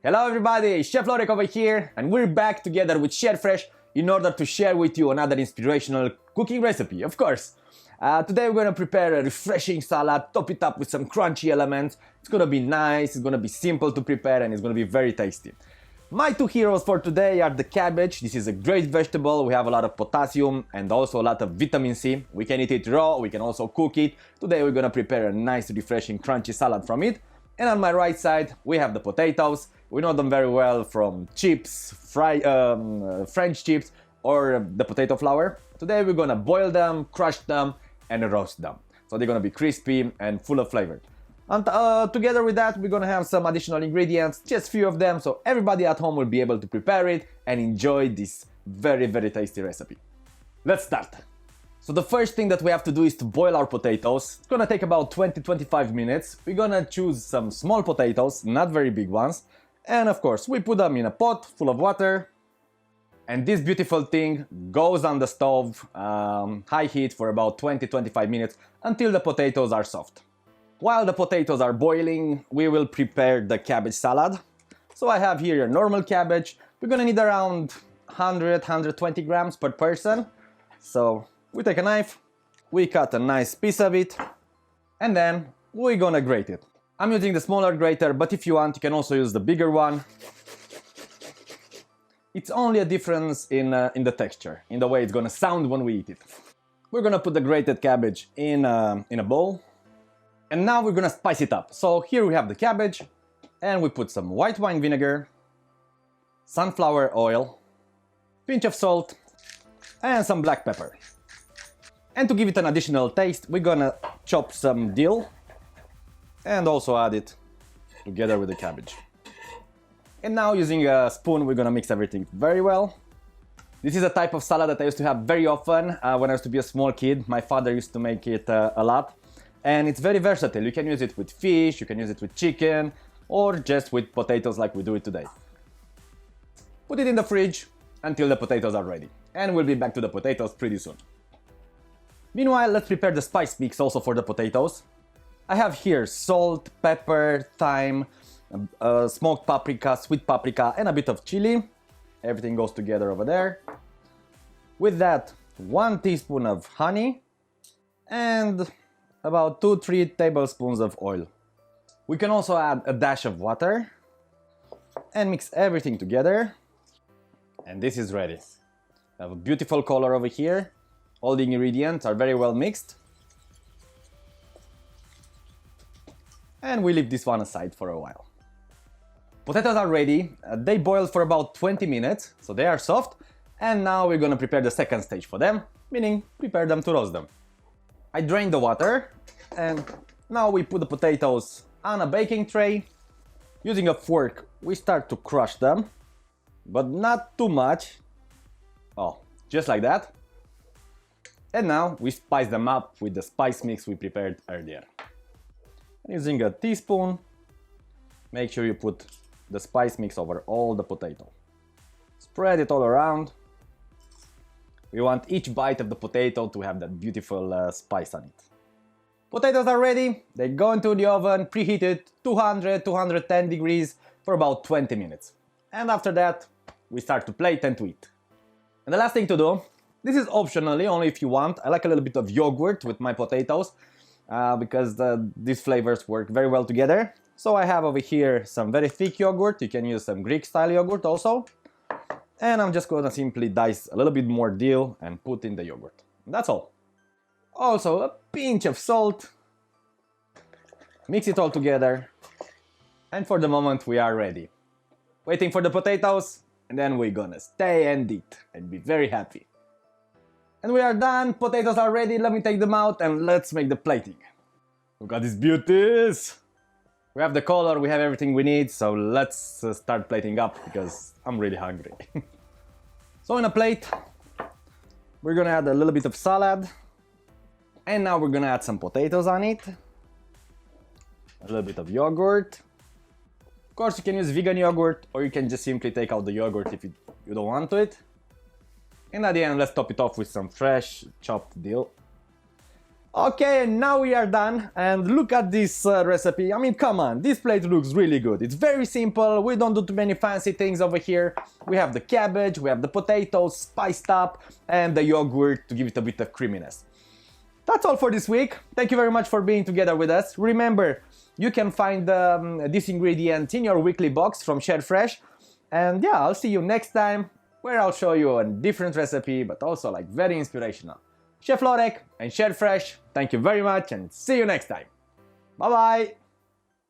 Hello everybody, Chef Lorek over here, and we're back together with Chef Fresh in order to share with you another inspirational cooking recipe, of course. Today we're gonna prepare a refreshing salad, top it up with some crunchy elements. It's gonna be nice, it's gonna be simple to prepare, and it's gonna be very tasty. My two heroes for today are the cabbage. This is a great vegetable. We have a lot of potassium and also a lot of vitamin C. We can eat it raw, we can also cook it. Today we're gonna prepare a nice, refreshing, crunchy salad from it. And on my right side, we have the potatoes. We know them very well from chips, French chips, or the potato flour. Today we're gonna boil them, crush them, and roast them. So they're gonna be crispy and full of flavor. And together with that, we're gonna have some additional ingredients, just few of them, so everybody at home will be able to prepare it and enjoy this very, very tasty recipe. Let's start. So the first thing that we have to do is to boil our potatoes. It's gonna take about 20-25 minutes. We're gonna choose some small potatoes, not very big ones. And of course, we put them in a pot full of water. And this beautiful thing goes on the stove, high heat for about 20-25 minutes until the potatoes are soft. While the potatoes are boiling, we will prepare the cabbage salad. So I have here a normal cabbage. We're gonna need around 100-120 grams per person. So we take a knife, we cut a nice piece of it, and then we're gonna grate it. I'm using the smaller grater, but if you want, you can also use the bigger one. It's only a difference in the texture, in the way it's gonna sound when we eat it. We're gonna put the grated cabbage in a bowl, and now we're gonna spice it up. So here we have the cabbage, and we put some white wine vinegar, sunflower oil, pinch of salt, and some black pepper. And to give it an additional taste, we're gonna chop some dill and also add it together with the cabbage. And now using a spoon, we're gonna mix everything very well. This is a type of salad that I used to have very often when I used to be a small kid. My father used to make it a lot. And it's very versatile. You can use it with fish, you can use it with chicken, or just with potatoes like we do it today. Put it in the fridge until the potatoes are ready. And we'll be back to the potatoes pretty soon. Meanwhile, let's prepare the spice mix also for the potatoes. I have here salt, pepper, thyme, smoked paprika, sweet paprika, and a bit of chilli. Everything goes together over there. With that, 1 teaspoon of honey and about 2-3 tablespoons of oil. We can also add a dash of water and mix everything together. And this is ready. I have a beautiful color over here. All the ingredients are very well mixed. And we leave this one aside for a while. Potatoes are ready. They boiled for about 20 minutes, so they are soft. And now we're gonna prepare the second stage for them, meaning prepare them to roast them. I drained the water, and now we put the potatoes on a baking tray. Using a fork, we start to crush them, but not too much. Oh, just like that. And now we spice them up with the spice mix we prepared earlier. Using a teaspoon, make sure you put the spice mix over all the potato. Spread it all around. We want each bite of the potato to have that beautiful spice on it. Potatoes are ready. They go into the oven, preheated 200-210 degrees for about 20 minutes. And after that, we start to plate and to eat. And the last thing to do, this is optionally, only if you want. I like a little bit of yogurt with my potatoes because these flavors work very well together. So I have over here some very thick yogurt. You can use some Greek style yogurt also. And I'm just gonna simply dice a little bit more dill and put in the yogurt. That's all. Also a pinch of salt. Mix it all together. And for the moment we are ready. Waiting for the potatoes, and then we're gonna stay and eat and be very happy. And we are done, potatoes are ready, let me take them out and let's make the plating. Look at these beauties! We have the color, we have everything we need, so let's start plating up because I'm really hungry. So in a plate, we're gonna add a little bit of salad. And now we're gonna add some potatoes on it. A little bit of yogurt. Of course you can use vegan yogurt, or you can just simply take out the yogurt if you don't want to it. And at the end, let's top it off with some fresh chopped dill. Okay, now we are done, and look at this recipe. I mean, come on, this plate looks really good. It's very simple, we don't do too many fancy things over here. We have the cabbage, we have the potatoes spiced up, and the yogurt to give it a bit of creaminess. That's all for this week. Thank you very much for being together with us. Remember, you can find this ingredient in your weekly box from Share Fresh. And yeah, I'll see you next time, where I'll show you a different recipe, but also like very inspirational. Chef Lorek and Share Fresh, thank you very much and see you next time. Bye bye!